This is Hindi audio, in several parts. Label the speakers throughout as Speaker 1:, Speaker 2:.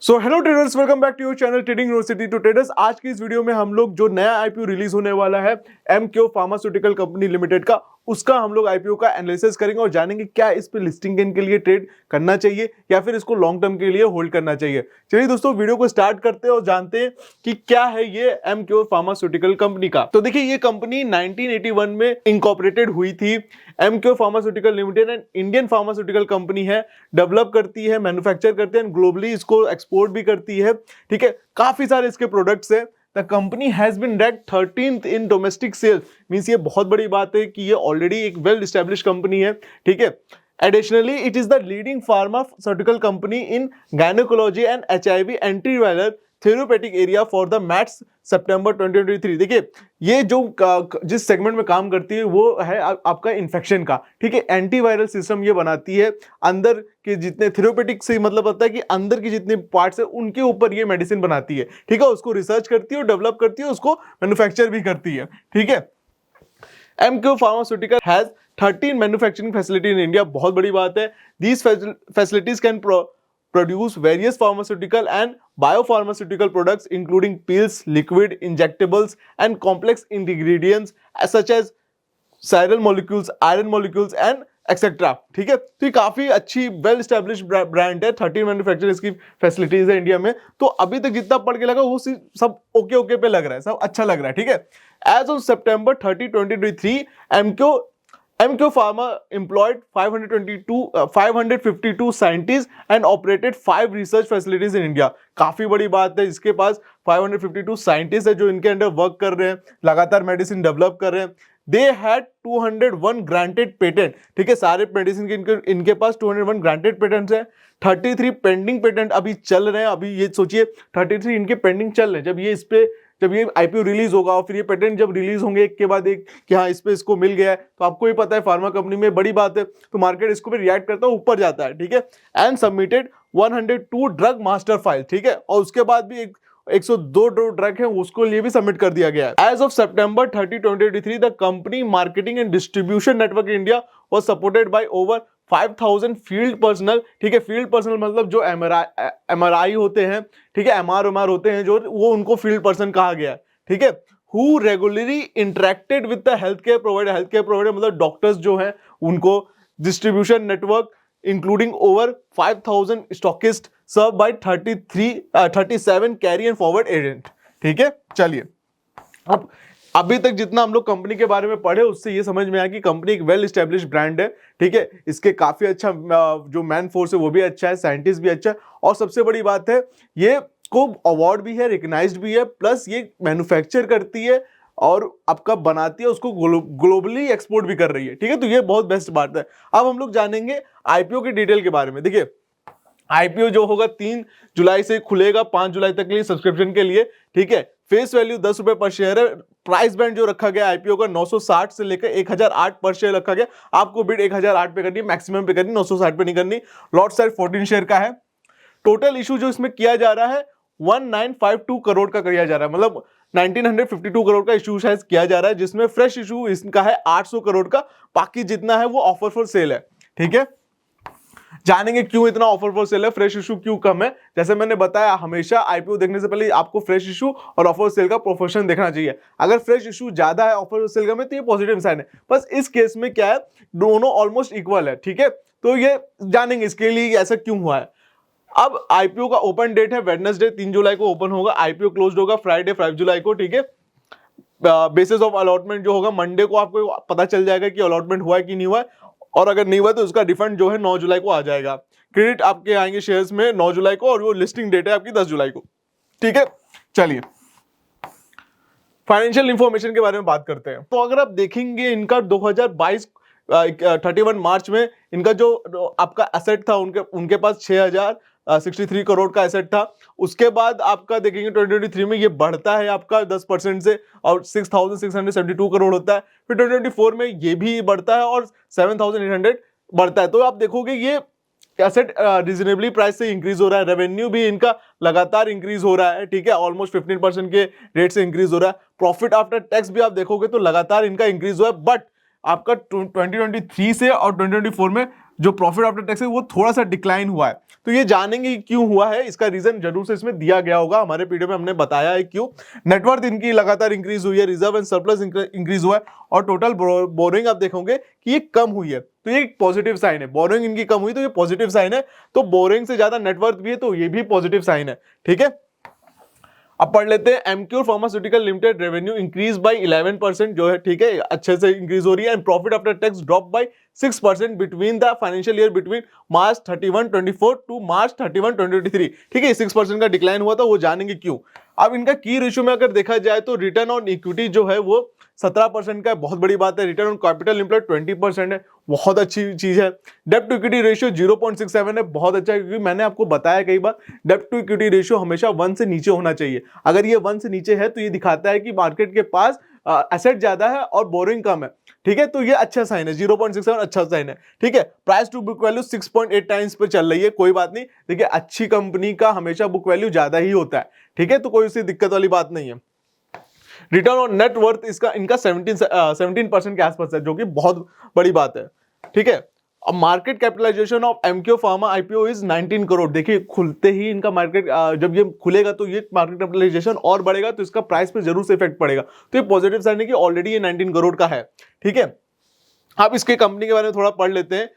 Speaker 1: So hello traders, welcome back to your channel trading university. तो ट्रेडर्स, आज की इस वीडियो में हम लोग जो नया आईपीओ रिलीज होने वाला है एमक्यू फार्मास्यूटिकल कंपनी लिमिटेड का, उसका हम लोग आईपीओ का एनालिसिस करेंगे और जानेंगे क्या इस पे लिस्टिंग गेन के लिए ट्रेड करना चाहिए या फिर इसको लॉन्ग टर्म के लिए होल्ड करना चाहिए। चलिए दोस्तों, वीडियो को स्टार्ट करते हैं और जानते हैं कि क्या है ये एमक्यू फार्मास्यूटिकल कंपनी का। तो देखिए, ये कंपनी 1981 में इंकॉर्पोरेटेड हुई थी। MQ pharmaceutical limited and Indian pharmaceutical company है, डेवलप करती है, मैन्युफैक्चर करते हैं, ग्लोबली इसको एक्सपोर्ट भी करती है। ठीक है, काफी सारे इसके प्रोडक्ट्स है। The company has been ranked 13th in domestic sales, means ये बहुत बड़ी बात है कि ये ऑलरेडी एक वेल एस्टैब्लिश कंपनी है। ठीक है, additionally it is the leading pharmaceutical company in gynaecology and HIV antiviral therapeutic area for the MATs September 2023। देखिए, ये जो जिस सेगमेंट में काम करती है वो है आपका इन्फेक्शन का। ठीक है, एंटीवायरल सिस्टम ये बनाती है। अंदर के जितने थेरेप्यूटिक से मतलब होता है कि अंदर की जितने पार्ट्स है उनके ऊपर ये मेडिसिन बनाती है। ठीक है, उसको रिसर्च करती है और डेवलप करती है, उसको मैन्युफैक्चर भी करती है। ठीक है, MQ pharmaceutical has 13 manufacturing facility in India. बहुत बड़ी बात है। These facilities can produce various pharmaceutical and biopharmaceutical products including pills, liquid, injectables and complex ingredients such as serum molecules, iron molecules and etcetera. ठीक है, तो ये काफी अच्छी वेल स्टैब्लिश ब्रांड है। 13 मैन्युफैक्चरर्स की फैसिलिटीज है इंडिया में। तो अभी तक जितना पढ़ के लगा वो सब ओके ओके पे लग रहा है, सब अच्छा लग रहा है। ठीक है, एज ऑफ सितंबर 30, 2023 MQ Pharma employed 552 scientists and operated 5 research facilities in India। काफी बड़ी बात है, इसके पास 552 साइंटिस्ट है जो इनके अंडर वर्क कर रहे हैं, लगातार मेडिसिन डेवलप कर रहे हैं। They had 201 granted patent. ठीक है, सारे मेडिसिन के इनके पास 201 ग्रांटेड पेटेंट्स है। 33 पेंडिंग पेटेंट अभी चल रहे हैं। अभी ये सोचिए 33 इनके पेंडिंग चल रहे हैं। जब ये आईपीओ रिलीज होगा और फिर ये पेटेंट जब रिलीज होंगे एक के बाद एक कि हाँ इस पे इसको मिल गया है, तो आपको ही पता है फार्मा कंपनी में बड़ी बात है, तो मार्केट इसको भी रिएक्ट करता है, ऊपर जाता है। ठीक है, and submitted 102 drug master file. ठीक है, और उसके बाद भी 102 ड्रग है उसको लिए भी सबमिट कर दिया गया है। एज ऑफ सितंबर 30, 2023 the company marketing and distribution network in India was supported by over 5000 field personal. ठीक है, फील्ड पर्सनल मतलब जो एमआरआई होते हैं, ठीक है, एमआर होते हैं जो, वो उनको फील्ड पर्सन कहा गया है। ठीक है, who regularly interacted with the health care provider मतलब डॉक्टर्स जो हैं उनको। Distribution network including over 5000 stockist serve by 37 carry and forward agent. ठीक है, चलिए, अब अभी तक जितना हम लोग कंपनी के बारे में पढ़े उससे ये समझ में आया कि कंपनी एक वेल एस्टेब्लिश ब्रांड है। ठीक है, इसके काफी अच्छा जो मैन फोर्स है वो भी अच्छा है, साइंटिस्ट भी अच्छा है, और सबसे बड़ी बात है ये को अवार्ड भी है, रिकग्नाइज्ड भी है, प्लस ये मैन्युफैक्चर करती है और आपका बनाती है, उसको ग्लोबली एक्सपोर्ट भी कर रही है। ठीक है, तो ये बहुत बेस्ट बात है। अब हम लोग जानेंगे आईपीओ की डिटेल के बारे में। देखिए, आईपीओ जो होगा 3 जुलाई से खुलेगा 5 जुलाई तक के लिए सब्सक्रिप्शन के लिए। ठीक है, फेस वैल्यू 10 रुपए पर शेयर है। प्राइस बैंड जो रखा गया आईपीओ का 960 से लेकर 1008 पर शेयर रखा गया। आपको बिड 1008 पे करनी है, मैक्सिमम पे करनी, 960 पे नहीं करनी। लॉट साइज 14 शेयर का है। टोटल इशू जो इसमें किया जा रहा है 1952 करोड़ का किया जा रहा है, मतलब 1952 करोड़ का इशू शायद किया जा रहा है, जिसमें फ्रेश इशू इसका है 800 करोड़ का। बाकी जितना है वो ऑफर फॉर सेल है। ठीक है, जानेंगे क्यों इतना ऑफर फॉर सेल है, फ्रेश इशू क्यों कम है। जैसे मैंने बताया, हमेशा आईपीओ देखने से पहले आपको फ्रेश इशू और ऑफर सेल का प्रोपोर्शन देखना चाहिए। अगर फ्रेश इशू ज्यादा है ऑफर सेल का में तो ये पॉजिटिव साइन है। बस इस केस में क्या है, दोनों ऑलमोस्ट इक्वल है। ठीक है, तो ये जानेंगे इसके लिए ऐसा क्यों हुआ है। अब आईपीओ का ओपन डेट है वेडनेसडे 3 जुलाई को ओपन होगा। आईपीओ क्लोज होगा फ्राइडे 5 जुलाई को। ठीक है, बेसिस ऑफ अलॉटमेंट जो होगा मंडे को आपको पता चल जाएगा कि अलॉटमेंट हुआ है कि नहीं हुआ है, और अगर नहीं हुआ तो उसका रिफंड जो है 9 जुलाई को आ जाएगा। क्रेडिट आपके आएंगे शेयर्स में 9 जुलाई को, और वो लिस्टिंग डेट है आपकी 10 जुलाई को। ठीक है, चलिए फाइनेंशियल इंफॉर्मेशन के बारे में बात करते हैं। तो अगर आप देखेंगे इनका 2022 31 मार्च में इनका जो आपका एसेट था, उनके पास 6063 करोड़ का एसेट था। उसके बाद आपका देखेंगे 2023 में ये बढ़ता है आपका 10% से और 6672 करोड़ होता है। फिर 2024 में ये भी बढ़ता है और 7800 बढ़ता है। तो आप देखोगे ये एसेट रीजनेबली प्राइस से इंक्रीज हो रहा है। रेवेन्यू भी इनका लगातार इंक्रीज हो रहा है। ठीक है, ऑलमोस्ट 15% के रेट से इंक्रीज हो रहा है। प्रॉफिट आफ्टर टैक्स भी आप देखोगे तो लगातार इनका इंक्रीज हुआ है। बट आपका 2023 से और 2024 में जो प्रॉफिट आफ्टर टैक्स है वो थोड़ा सा डिक्लाइन हुआ है। तो ये जानेंगे क्यों हुआ है, इसका रीजन जरूर से इसमें दिया गया होगा, हमारे पीडीएफ में हमने बताया है क्यों। नेटवर्थ इनकी लगातार इंक्रीज हुई है, रिजर्व एंड सरप्लस इंक्रीज हुआ है, और टोटल बोरोइंग आप देखोगे कि ये कम हुई है, तो ये एक पॉजिटिव साइन है। बोरोइंग इनकी कम हुई तो ये पॉजिटिव साइन है, तो बोरोइंग से ज्यादा नेटवर्थ भी है तो ये भी पॉजिटिव साइन है। ठीक है, अब पढ़ लेते हैं। Emcure pharmaceutical limited revenue increase by 11% जो है, ठीक है, अच्छे से इंक्रीज हो रही है। And profit after tax drop by 6% between the financial year between March 31 24 to March 31 2023। ठीक है, 6% का डिक्लाइन हुआ था, वो जानेंगे क्यों। अब इनका की रेशियो में अगर देखा जाए तो रिटर्न ऑन इक्विटी जो है वो 17% का है, बहुत बड़ी बात है। रिटर्न ऑन कैपिटल एम्प्लॉयड 20% है, बहुत अच्छी चीज है। डेब्ट टू इक्विटी रेशियो 0.67 है, बहुत अच्छा है, क्योंकि मैंने आपको बताया कई बार डेब्ट टू इक्विटी रेशियो हमेशा 1 से नीचे होना चाहिए। अगर ये 1 से नीचे है तो ये दिखाता है कि मार्केट के पास एसेट ज्यादा है और बोरिंग कम है। ठीक है, तो ये अच्छा साइन है, 0.67 अच्छा साइन है। ठीक है, price to book value 6.8 times पे चल रही है, कोई बात नहीं। देखिए, अच्छी कंपनी का हमेशा बुक वैल्यू ज्यादा ही होता है। ठीक है, तो कोई उससे दिक्कत वाली बात नहीं है। रिटर्न ऑन नेट वर्थ इनका 17% के आसपास है, जो कि बहुत बड़ी बात है। ठीक है, अब market capitalization of MQ pharma IPO is 19 crore. देखिए, खुलते ही इनका मार्केट जब ये खुलेगा तो ये मार्केट कैपिटलाइजेशन और बढ़ेगा, तो इसका प्राइस पे जरूर से इफेक्ट पड़ेगा। तो ये पॉजिटिव साइन है कि ऑलरेडी ये 19 करोड़ का है। ठीक है, आप इसके कंपनी के बारे में थोड़ा पढ़ लेते हैं।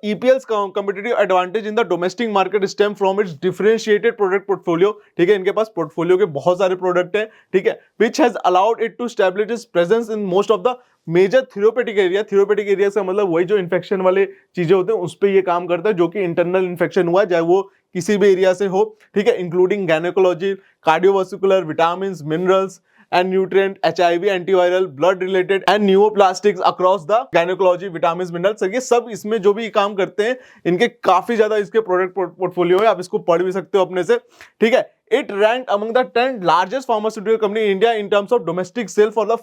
Speaker 1: EPL's competitive advantage in the domestic market stem from its differentiated product portfolio। ठीक है, इनके पास पोर्टफोलियो के बहुत सारे प्रोडक्ट हैं। ठीक है, which has allowed it to establish its presence in most of the major therapeutic area. Therapeutic area का मतलब वही जो इन्फेक्शन वाले चीजें होते हैं उस पर ये काम करता है, जो कि इंटरनल इन्फेक्शन हुआ चाहे वो किसी भी एरिया से हो। ठीक है, including gynaecology, cardiovascular, vitamin, minerals and nutrient, HIV, antiviral, blood related and neoplastics across the gynecology, vitamins, minerals, ये सब इसमें जो भी काम करते हैं, इनके काफी ज्यादा इसके प्रोडक्ट पोर्टफोलियो है। आप इसको पढ़ भी सकते हो अपने से। ठीक है, it ranked among the 10 largest pharmaceutical company in India in terms of domestic sale for the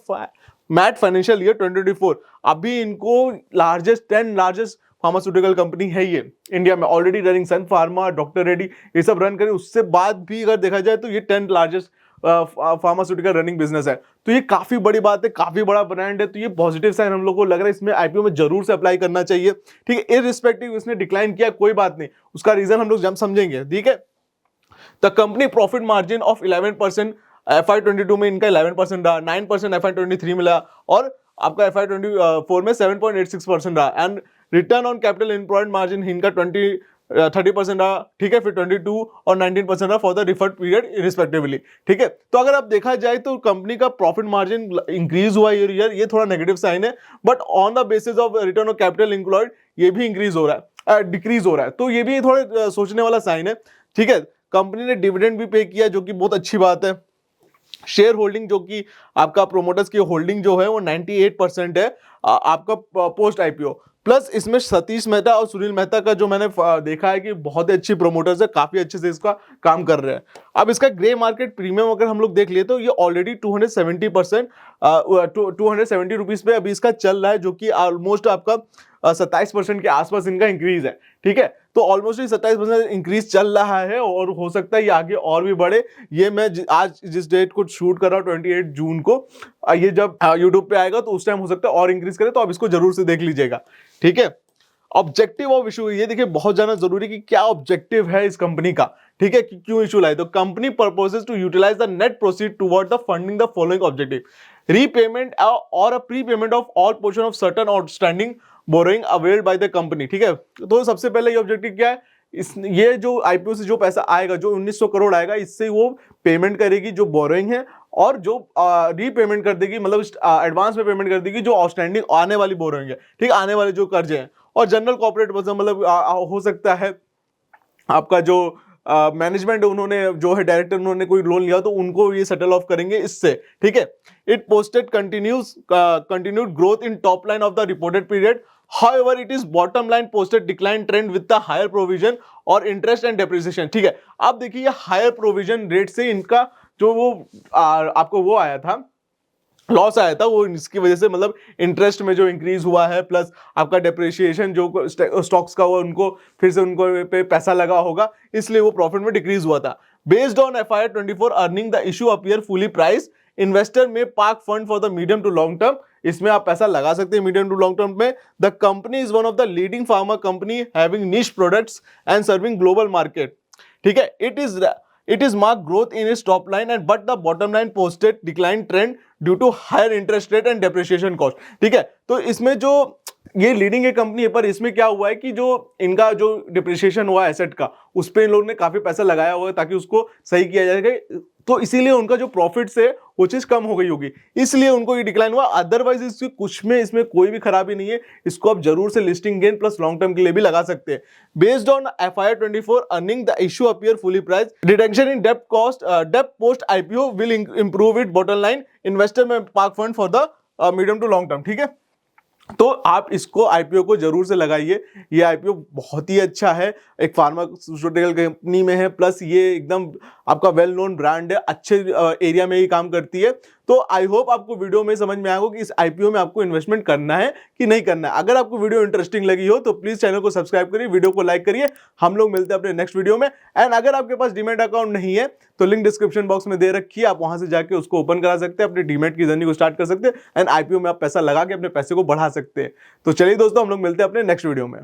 Speaker 1: MAT financial year 2024। अभी इनको10 लार्जेस्ट फार्मास्यूटिकल कंपनी है ये इंडिया में, ऑलरेडी रनिंग सन फार्मा, डॉक्टर रेड्डी, ये सब रन करें। उससे बाद भी अगर देखा जाए तो ये 10 लार्जेस्ट फार्मास्यूटिकल रनिंग बिजनेस है। तो ये काफी बड़ी बात है, काफी बड़ा ब्रांड है, तो ये पॉजिटिव साइन हम लोग को लग रहा है। इसमें आईपीओ में जरूर से अप्लाई करना चाहिए। ठीक है, इररिस्पेक्टिव इसने डिक्लाइन किया कोई बात नहीं, उसका रीजन हम लोग जब समझेंगे। ठीक है, the company profit margin of 11% FY22 में इनका 11% रहा, 9% FY23 मिला, और आपका FY24 में 7.86% रहा। And return on capital employed margin इनका 30% रहा। ठीक है, फिर 22 और 19% रहा for the referred period respectively. ठीक है, तो अगर आप देखा जाए तो कंपनी का प्रॉफिट मार्जिन इंक्रीज हुआ ईयर, ये थोड़ा नेगेटिव साइन है, but on the basis of return on capital employed ये भी इंक्रीज हो रहा है, डिक्रीज हो रहा है, तो ये भी थोड़े सोचने वाला साइन है। ठीक है, कंपनी ने डिविडेंड भी पे किया, जो कि बहुत अच्छी बात है। शेयर होल्डिंग जो कि आपका प्रोमोटर्स की होल्डिंग जो है वो 98% है आपका पोस्ट आईपीओ। प्लस इसमें सतीश मेहता और सुनील मेहता का जो मैंने देखा है कि बहुत ही अच्छी प्रोमोटर्स है, काफी अच्छे से इसका काम कर रहे हैं। अब इसका ग्रे मार्केट प्रीमियम अगर हम लोग देख लिए तो ये ऑलरेडी 270 रुपीज पे अभी इसका चल रहा है, जो कि ऑलमोस्ट आपका 27% के आसपास इनका इंक्रीज है। ठीक है, तो ऑलमोस्ट 27% इंक्रीज चल रहा है, और हो सकता है ये आगे और भी बढ़े। ये मैं आज जिस डेट को शूट कर रहा हूँ 28 जून को, ये जब यूट्यूब पे आएगा तो उस टाइम हो सकता है और इंक्रीज करे, तो आप इसको जरूर से देख लीजिएगा। ठीक है, ऑब्जेक्टिव ऑफ इशू, ये देखिए बहुत जाना जरूरी कि क्या ऑब्जेक्टिव है इस कंपनी का। ठीक है, कि क्यों इशू लाए, तो company purposes to utilise the net proceed toward the funding the following objective: repayment और a prepayment of all portion of certain outstanding borrowing availed by the company. ठीक है, तो सबसे पहले ये ऑब्जेक्टिव क्या है, ये जो आईपीओ से जो पैसा आएगा, जो 1900 करोड़ आएगा, इससे वो पेमेंट करेगी जो बोरोइंग है, और जो रीपेमेंट कर देगी, मतलब एडवांस में पेमेंट कर देगी जो आउटस्टैंडिंग आने वाली बोरोइंग है। ठीक, आने वाले जो कर्जे हैं। और जनरल कॉर्पोरेट मतलब हो सकता है आपका जो मैनेजमेंट उन्होंने जो है डायरेक्टर उन्होंने कोई लोन लिया तो उनको ये सेटल ऑफ करेंगे इससे। ठीक है, it posted continued growth in top line of the reported period, however it is bottom line posted decline trend with the higher provision और interest and depreciation। ठीक है, आप देखिए हायर प्रोविजन रेट से इनका जो वो आपको वो आया था, लॉस आया था, वो इसकी वजह से मतलब इंटरेस्ट में जो इंक्रीज हुआ है, प्लस आपका डेप्रिसिएशन जो स्टॉक्स का हुआ, उनको फिर से उनको पे पैसा लगा होगा, इसलिए वो प्रॉफिट में डिक्रीज हुआ था। Based on FY24 earning the issue appear fully price investor may park fund for the medium to long term, इसमें आप पैसा लगा सकते हैं मीडियम टू लॉन्ग टर्म में। The company is one of the leading pharma company having niche products and serving global market. ठीक है, it is marked growth in its top line and but the bottom line posted decline trend due to higher interest rate and depreciation cost। ठीक है, तो इसमें जो ये लीडिंग एक कंपनी है, पर इसमें क्या हुआ है कि जो इनका जो डिप्रिसिएशन हुआ एसेट का, उस पर इन लोगों ने काफी पैसा लगाया हुआ है ताकि उसको सही किया जाएगा, तो इसीलिए उनका जो प्रॉफिट्स है वो चीज कम हो गई होगी, इसलिए उनको ये डिक्लाइन हुआ। अदरवाइज इसकी कुछ में इसमें कोई भी खराबी नहीं है, इसको आप जरूर से listing gain plus long term के लिए भी लगा सकते हैं। Based on FY24 earning the issue appear fully price, reduction in dept cost, dept post IPO will improve it bottom line, investor may park fund for the medium to long term. ठीक है, तो आप इसको IPO को जरूर से लगाइए, ये IPO बहुत ही अच्छा है, एक फार्मास्यूटिकल कंपनी में है, प्लस ये एकदम आपका वेल नोन ब्रांड है, अच्छे एरिया में ही काम करती है। तो आई होप आपको वीडियो में समझ में आएगा कि इस IPO में आपको इन्वेस्टमेंट करना है कि नहीं करना है। अगर आपको वीडियो इंटरेस्टिंग लगी हो तो प्लीज चैनल को सब्सक्राइब करिए, वीडियो को लाइक करिए। हम लोग मिलते हैं अपने नेक्स्ट वीडियो में। एंड अगर आपके पास डीमैट अकाउंट नहीं है तो लिंक डिस्क्रिप्शन बॉक्स में दे रखी है, आप वहां से जाके उसको ओपन करा सकते हैं, अपने डीमैट की जर्नी को स्टार्ट कर सकते हैं एंड IPO में आप पैसा लगा के अपने पैसे को बढ़ा सकते हैं। तो चलिए दोस्तों, हम लोग मिलते हैं अपने नेक्स्ट वीडियो में।